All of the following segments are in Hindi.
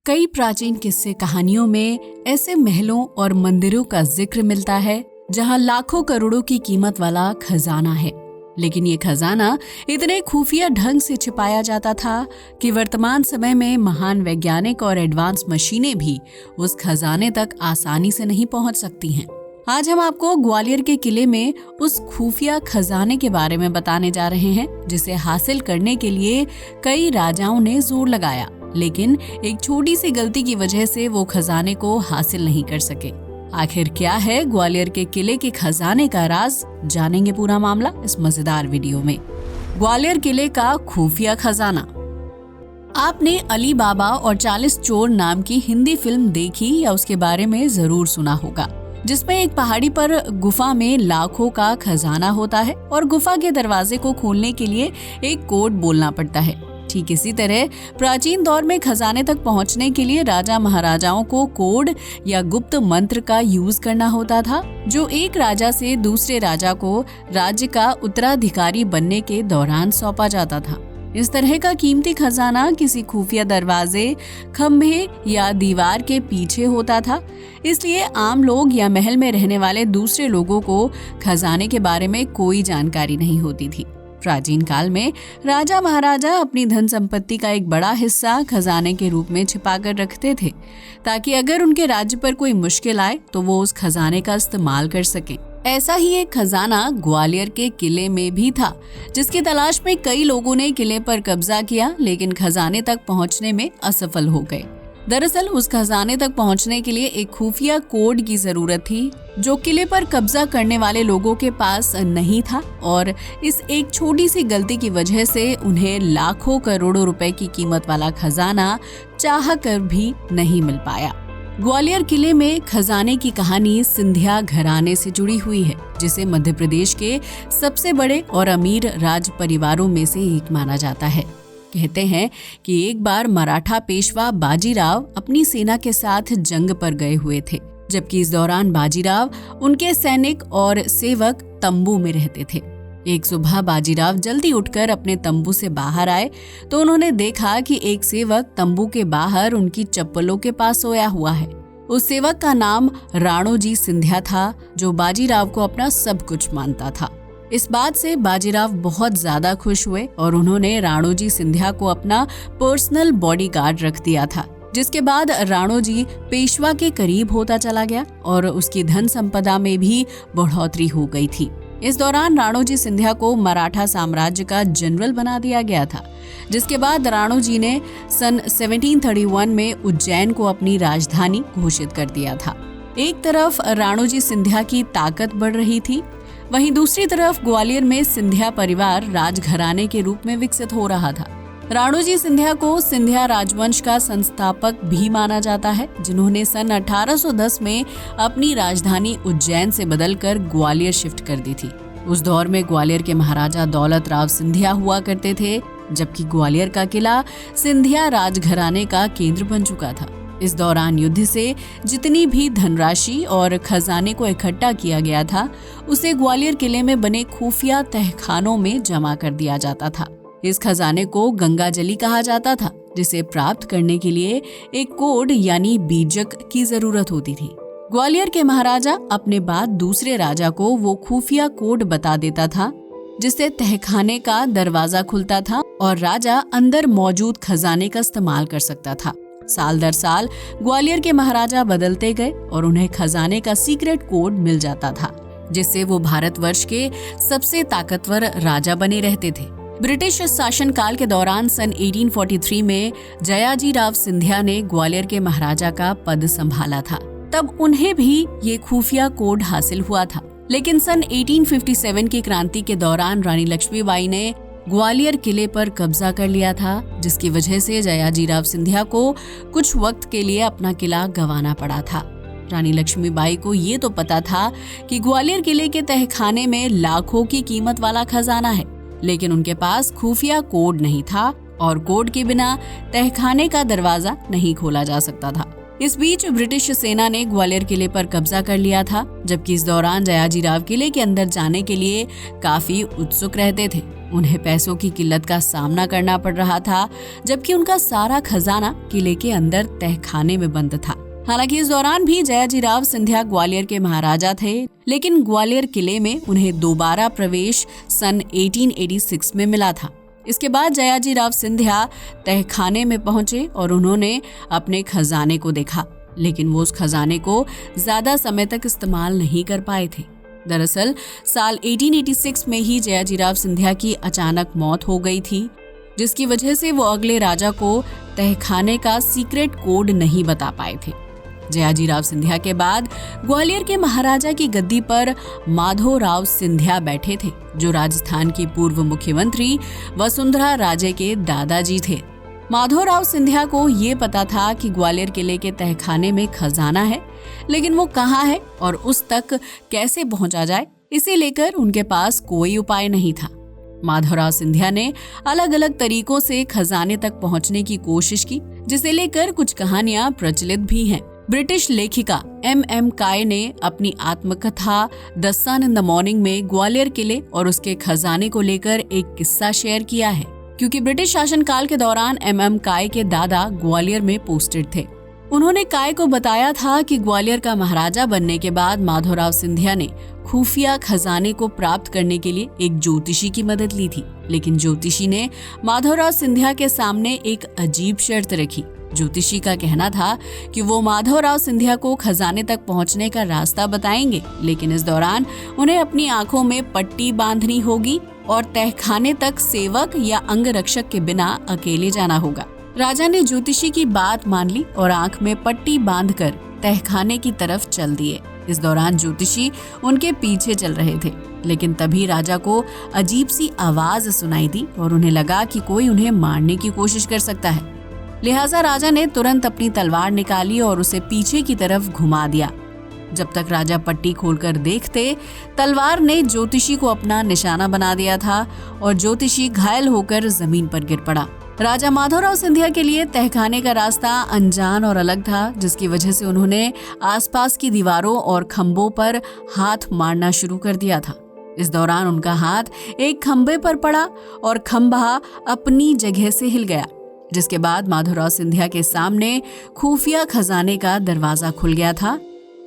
कई प्राचीन किस्से कहानियों में ऐसे महलों और मंदिरों का जिक्र मिलता है जहां लाखों करोड़ों की कीमत वाला खजाना है। लेकिन ये खजाना इतने खुफिया ढंग से छिपाया जाता था कि वर्तमान समय में महान वैज्ञानिक और एडवांस मशीनें भी उस खजाने तक आसानी से नहीं पहुंच सकती हैं। आज हम आपको ग्वालियर के किले में उस खुफिया खजाने के बारे में बताने जा रहे हैं, जिसे हासिल करने के लिए कई राजाओं ने जोर लगाया, लेकिन एक छोटी सी गलती की वजह से वो खजाने को हासिल नहीं कर सके। आखिर क्या है ग्वालियर के किले के खजाने का राज? जानेंगे पूरा मामला इस मजेदार वीडियो में। ग्वालियर किले का खुफिया खजाना। आपने अली बाबा और 40 चोर नाम की हिंदी फिल्म देखी या उसके बारे में जरूर सुना होगा, जिसमें एक पहाड़ी पर गुफा में लाखों का खजाना होता है और गुफा के दरवाजे को खोलने के लिए एक कोड बोलना पड़ता है। ठीक इसी तरह प्राचीन दौर में खजाने तक पहुंचने के लिए राजा महाराजाओं को कोड या गुप्त मंत्र का यूज करना होता था, जो एक राजा से दूसरे राजा को राज्य का उत्तराधिकारी बनने के दौरान सौंपा जाता था। इस तरह का कीमती खजाना किसी खुफिया दरवाजे, खंभे या दीवार के पीछे होता था, इसलिए आम लोग या महल में रहने वाले दूसरे लोगों को खजाने के बारे में कोई जानकारी नहीं होती थी। प्राचीन काल में राजा महाराजा अपनी धन संपत्ति का एक बड़ा हिस्सा खजाने के रूप में छिपाकर रखते थे, ताकि अगर उनके राज्य पर कोई मुश्किल आए तो वो उस खजाने का इस्तेमाल कर सके। ऐसा ही एक खजाना ग्वालियर के किले में भी था, जिसकी तलाश में कई लोगों ने किले पर कब्जा किया, लेकिन खजाने तक पहुंचने में असफल हो गए। दरअसल उस खजाने तक पहुंचने के लिए एक खुफिया कोड की जरूरत थी, जो किले पर कब्जा करने वाले लोगों के पास नहीं था, और इस एक छोटी सी गलती की वजह से उन्हें लाखों करोड़ों रुपए की कीमत वाला खजाना चाह कर भी नहीं मिल पाया। ग्वालियर किले में खजाने की कहानी सिंधिया घराने से जुड़ी हुई है, जिसे मध्य प्रदेश के सबसे बड़े और अमीर राज परिवारों में से एक माना जाता है। कहते हैं कि एक बार मराठा पेशवा बाजीराव अपनी सेना के साथ जंग पर गए हुए थे, जबकि इस दौरान बाजीराव, उनके सैनिक और सेवक तंबू में रहते थे। एक सुबह बाजीराव जल्दी उठकर अपने तंबू से बाहर आए तो उन्होंने देखा कि एक सेवक तंबू के बाहर उनकी चप्पलों के पास सोया हुआ है। उस सेवक का नाम राणोजी सिंधिया था, जो बाजीराव को अपना सब कुछ मानता था। इस बात से बाजीराव बहुत ज्यादा खुश हुए और उन्होंने राणोजी सिंधिया को अपना पर्सनल बॉडीगार्ड रख दिया था, जिसके बाद राणोजी पेशवा के करीब होता चला गया और उसकी धन संपदा में भी बढ़ोतरी हो गई थी। इस दौरान राणोजी सिंधिया को मराठा साम्राज्य का जनरल बना दिया गया था, जिसके बाद राणोजी ने सन 1731 में उज्जैन को अपनी राजधानी घोषित कर दिया था। एक तरफ राणोजी सिंधिया की ताकत बढ़ रही थी, वहीं दूसरी तरफ ग्वालियर में सिंधिया परिवार राजघराने के रूप में विकसित हो रहा था। राणोजी सिंधिया को सिंधिया राजवंश का संस्थापक भी माना जाता है, जिन्होंने सन 1810 में अपनी राजधानी उज्जैन से बदलकर ग्वालियर शिफ्ट कर दी थी। उस दौर में ग्वालियर के महाराजा दौलत राव सिंधिया हुआ करते थे, जबकि ग्वालियर का किला सिंधिया राजघराने का केंद्र बन चुका था। इस दौरान युद्ध से जितनी भी धनराशि और खजाने को इकट्ठा किया गया था, उसे ग्वालियर किले में बने खुफिया तहखानों में जमा कर दिया जाता था। इस खजाने को गंगाजली कहा जाता था, जिसे प्राप्त करने के लिए एक कोड यानी बीजक की जरूरत होती थी। ग्वालियर के महाराजा अपने बाद दूसरे राजा को वो खुफिया कोड बता देता था, जिससे तहखाने का दरवाजा खुलता था और राजा अंदर मौजूद खजाने का इस्तेमाल कर सकता था। साल दर साल ग्वालियर के महाराजा बदलते गए और उन्हें खजाने का सीक्रेट कोड मिल जाता था, जिससे वो भारतवर्ष के सबसे ताकतवर राजा बने रहते थे। ब्रिटिश शासनकाल के दौरान सन 1843 में जयाजीराव सिंधिया ने ग्वालियर के महाराजा का पद संभाला था। तब उन्हें भी ये खुफिया कोड हासिल हुआ था, लेकिन सन 1857 की क्रांति के दौरान रानी लक्ष्मीबाई ने ग्वालियर किले पर कब्जा कर लिया था, जिसकी वजह से जयाजीराव सिंधिया को कुछ वक्त के लिए अपना किला गंवाना पड़ा था। रानी लक्ष्मीबाई को ये तो पता था कि ग्वालियर किले के तहखाने में लाखों की कीमत वाला खजाना है, लेकिन उनके पास खुफिया कोड नहीं था और कोड के बिना तहखाने का दरवाजा नहीं खोला जा सकता था। इस बीच ब्रिटिश सेना ने ग्वालियर किले पर कब्जा कर लिया था, जबकि इस दौरान जयाजीराव किले के अंदर जाने के लिए काफी उत्सुक रहते थे। उन्हें पैसों की किल्लत का सामना करना पड़ रहा था, जबकि उनका सारा खजाना किले के अंदर तहखाने में बंद था। हालांकि इस दौरान भी जयाजीराव सिंधिया ग्वालियर के महाराजा थे, लेकिन ग्वालियर किले में उन्हें दोबारा प्रवेश सन 1886 में मिला था। इसके बाद जयाजीराव सिंधिया तहखाने में पहुंचे और उन्होंने अपने खजाने को देखा, लेकिन वो उस खजाने को ज्यादा समय तक इस्तेमाल नहीं कर पाए थे। दरअसल साल 1886 में ही जयाजीराव सिंधिया की अचानक मौत हो गई थी, जिसकी वजह से वो अगले राजा को तहखाने का सीक्रेट कोड नहीं बता पाए थे। जयाजीराव सिंधिया के बाद ग्वालियर के महाराजा की गद्दी पर माधोराव सिंधिया बैठे थे, जो राजस्थान की पूर्व मुख्यमंत्री वसुंधरा राजे के दादाजी थे। माधोराव सिंधिया को ये पता था कि ग्वालियर किले के तहखाने में खजाना है, लेकिन वो कहाँ है और उस तक कैसे पहुंचा जाए, इसे लेकर उनके पास कोई उपाय नहीं था। माधोराव सिंधिया ने अलग अलग तरीकों से खजाने तक पहुंचने की कोशिश की, जिसे लेकर कुछ कहानियां प्रचलित भी हैं। ब्रिटिश लेखिका M.M. काय ने अपनी आत्मकथा the sun in the morning में ग्वालियर किले और उसके खजाने को लेकर एक किस्सा शेयर किया है, क्योंकि ब्रिटिश शासनकाल के दौरान M.M. काय के दादा ग्वालियर में पोस्टेड थे। उन्होंने काय को बताया था कि ग्वालियर का महाराजा बनने के बाद माधोराव सिंधिया ने खुफिया खजाने को प्राप्त करने के लिए एक ज्योतिषी की मदद ली थी, लेकिन ज्योतिषी ने माधोराव सिंधिया के सामने एक अजीब शर्त रखी। ज्योतिषी का कहना था कि वो माधोराव सिंधिया को खजाने तक पहुंचने का रास्ता बताएंगे, लेकिन इस दौरान उन्हें अपनी आंखों में पट्टी बांधनी होगी और तहखाने तक सेवक या अंगरक्षक के बिना अकेले जाना होगा। राजा ने ज्योतिषी की बात मान ली और आंख में पट्टी बांधकर तहखाने की तरफ चल दिए। इस दौरान ज्योतिषी उनके पीछे चल रहे थे, लेकिन तभी राजा को अजीब सी आवाज सुनाई दी और उन्हें लगा कि कोई उन्हें मारने की कोशिश कर सकता है। लिहाजा राजा ने तुरंत अपनी तलवार निकाली और उसे पीछे की तरफ घुमा दिया। जब तक राजा पट्टी खोलकर देखते, तलवार ने ज्योतिषी को अपना निशाना बना दिया था और ज्योतिषी घायल होकर जमीन पर गिर पड़ा। राजा माधोराव सिंधिया के लिए तहखाने का रास्ता अनजान और अलग था, जिसकी वजह से उन्होंने आसपास की दीवारों और खंभों पर हाथ मारना शुरू कर दिया था। इस दौरान उनका हाथ एक खंभे पर पड़ा और खंभा अपनी जगह से हिल गया, जिसके बाद माधोराव सिंधिया के सामने खुफिया खजाने का दरवाजा खुल गया था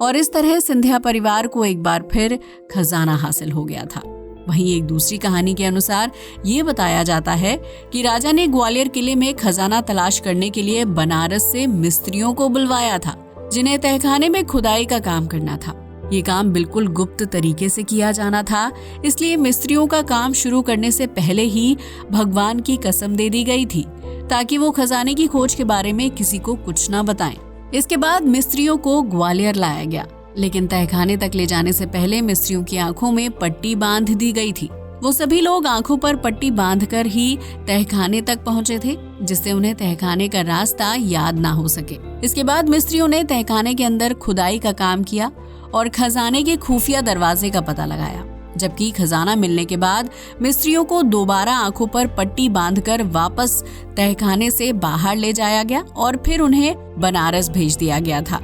और इस तरह सिंधिया परिवार को एक बार फिर खजाना हासिल हो गया था। वहीं एक दूसरी कहानी के अनुसार ये बताया जाता है कि राजा ने ग्वालियर किले में खजाना तलाश करने के लिए बनारस से मिस्त्रियों को बुलवाया था, जिन्हें तहखाने में खुदाई का काम करना था। ये काम बिल्कुल गुप्त तरीके से किया जाना था, इसलिए मिस्त्रियों का काम शुरू करने से पहले ही भगवान की कसम दे दी गई थी, ताकि वो खजाने की खोज के बारे में किसी को कुछ ना बताएं। इसके बाद मिस्त्रियों को ग्वालियर लाया गया, लेकिन तहखाने तक ले जाने से पहले मिस्त्रियों की आंखों में पट्टी बांध दी गई थी। वो सभी लोग आंखों पर पट्टी बांधकर ही तहखाने तक पहुंचे थे, जिससे उन्हें तहखाने का रास्ता याद ना हो सके। इसके बाद मिस्त्रियों ने तहखाने के अंदर खुदाई का काम किया और खजाने के खुफिया दरवाजे का पता लगाया, जबकि खजाना मिलने के बाद मिस्त्रियों को दोबारा आंखों पर पट्टी बांधकर वापस तहखाने से बाहर ले जाया गया और फिर उन्हें बनारस भेज दिया गया था।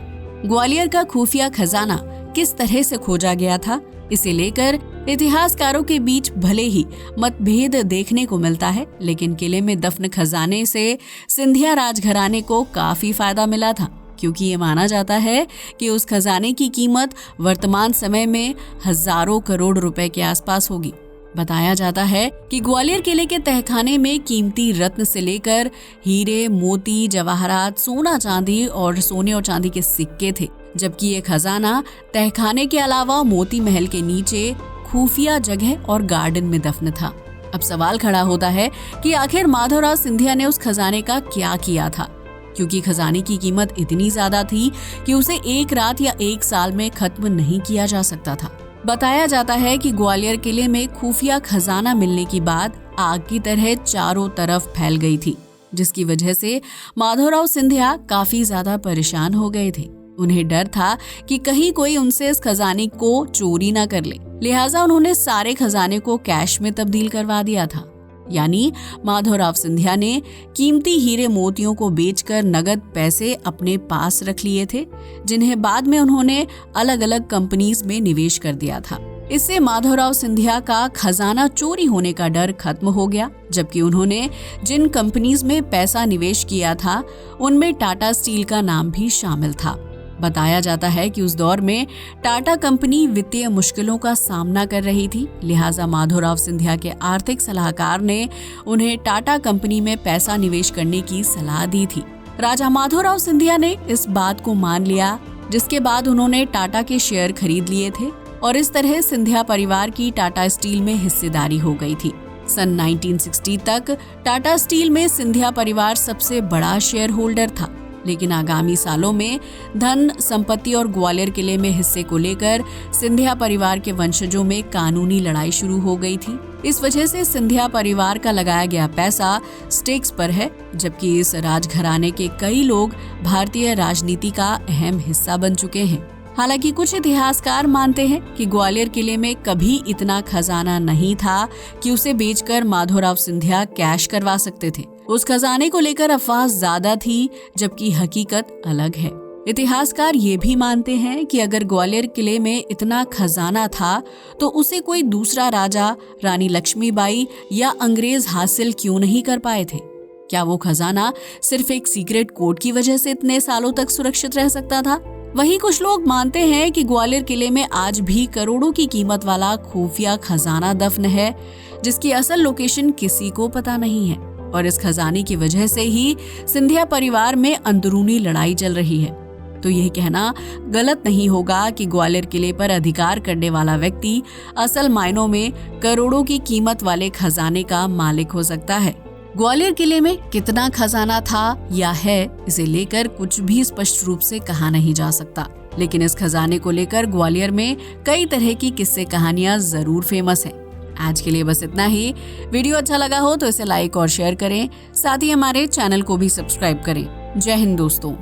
ग्वालियर का खुफिया खजाना किस तरह से खोजा गया था, इसे लेकर इतिहासकारों के बीच भले ही मतभेद देखने को मिलता है, लेकिन किले में दफन खजाने से सिंधिया राजघराने को काफी फायदा मिला था, क्योंकि ये माना जाता है कि उस खजाने की कीमत वर्तमान समय में हजारों करोड़ रुपए के आसपास होगी। बताया जाता है कि ग्वालियर किले के तहखाने में कीमती रत्न से लेकर हीरे, मोती, जवाहरात, सोना चांदी और सोने और चांदी के सिक्के थे, जबकि ये खजाना तहखाने के अलावा मोती महल के नीचे खुफिया जगह और गार्डन में दफन था। अब सवाल खड़ा होता है कि आखिर माधोराव सिंधिया ने उस खजाने का क्या किया था, क्योंकि खजाने की कीमत इतनी ज्यादा थी कि उसे एक रात या एक साल में खत्म नहीं किया जा सकता था। बताया जाता है कि ग्वालियर किले में खुफिया खजाना मिलने की बात आग की तरह चारों तरफ फैल गई थी, जिसकी वजह से माधोराव सिंधिया काफी ज्यादा परेशान हो गए थे। उन्हें डर था कि कहीं कोई उनसे इस खजाने को चोरी ना कर ले, लिहाजा उन्होंने सारे खजाने को कैश में तब्दील करवा दिया था। यानी माधोराव सिंधिया ने कीमती हीरे मोतियों को बेचकर नगद पैसे अपने पास रख लिए थे, जिन्हें बाद में उन्होंने अलग अलग कंपनीज में निवेश कर दिया था। इससे माधवराव सिंधिया का खजाना चोरी होने का डर खत्म हो गया, जबकि उन्होंने जिन कंपनीज में पैसा निवेश किया था उनमें टाटा स्टील का नाम भी शामिल था। बताया जाता है कि उस दौर में टाटा कंपनी वित्तीय मुश्किलों का सामना कर रही थी, लिहाजा माधवराव सिंधिया के आर्थिक सलाहकार ने उन्हें टाटा कंपनी में पैसा निवेश करने की सलाह दी थी। राजा माधवराव सिंधिया ने इस बात को मान लिया, जिसके बाद उन्होंने टाटा के शेयर खरीद लिए थे और इस तरह सिंधिया परिवार की टाटा स्टील में हिस्सेदारी हो गई थी। सन 1960 तक टाटा स्टील में सिंधिया परिवार सबसे बड़ा शेयर होल्डर था, लेकिन आगामी सालों में धन संपत्ति और ग्वालियर किले में हिस्से को लेकर सिंधिया परिवार के वंशजों में कानूनी लड़ाई शुरू हो गई थी। इस वजह से सिंधिया परिवार का लगाया गया पैसा स्टेक्स पर है, जबकि इस राजघराने के कई लोग भारतीय राजनीति का अहम हिस्सा बन चुके हैं। हालांकि कुछ इतिहासकार मानते हैं कि ग्वालियर किले में कभी इतना खजाना नहीं था कि उसे बेचकर माधवराव सिंधिया कैश करवा सकते थे। उस खजाने को लेकर अफवाह ज्यादा थी, जबकि हकीकत अलग है। इतिहासकार ये भी मानते हैं कि अगर ग्वालियर किले में इतना खजाना था तो उसे कोई दूसरा राजा, रानी लक्ष्मीबाई या अंग्रेज हासिल क्यों नहीं कर पाए थे। क्या वो खजाना सिर्फ एक सीक्रेट कोड की वजह से इतने सालों तक सुरक्षित रह सकता था? वहीं कुछ लोग मानते हैं कि ग्वालियर किले में आज भी करोड़ों की कीमत वाला खुफिया खजाना दफन है, जिसकी असल लोकेशन किसी को पता नहीं है, और इस खजाने की वजह से ही सिंधिया परिवार में अंदरूनी लड़ाई चल रही है। तो यह कहना गलत नहीं होगा कि ग्वालियर किले पर अधिकार करने वाला व्यक्ति असल मायनों में करोड़ों की कीमत वाले खजाने का मालिक हो सकता है। ग्वालियर किले में कितना खजाना था या है, इसे लेकर कुछ भी स्पष्ट रूप से कहा नहीं जा सकता, लेकिन इस खजाने को लेकर ग्वालियर में कई तरह की किस्से कहानियां जरूर फेमस हैं। आज के लिए बस इतना ही। वीडियो अच्छा लगा हो तो इसे लाइक और शेयर करें, साथ ही हमारे चैनल को भी सब्सक्राइब करें। जय हिंद दोस्तों।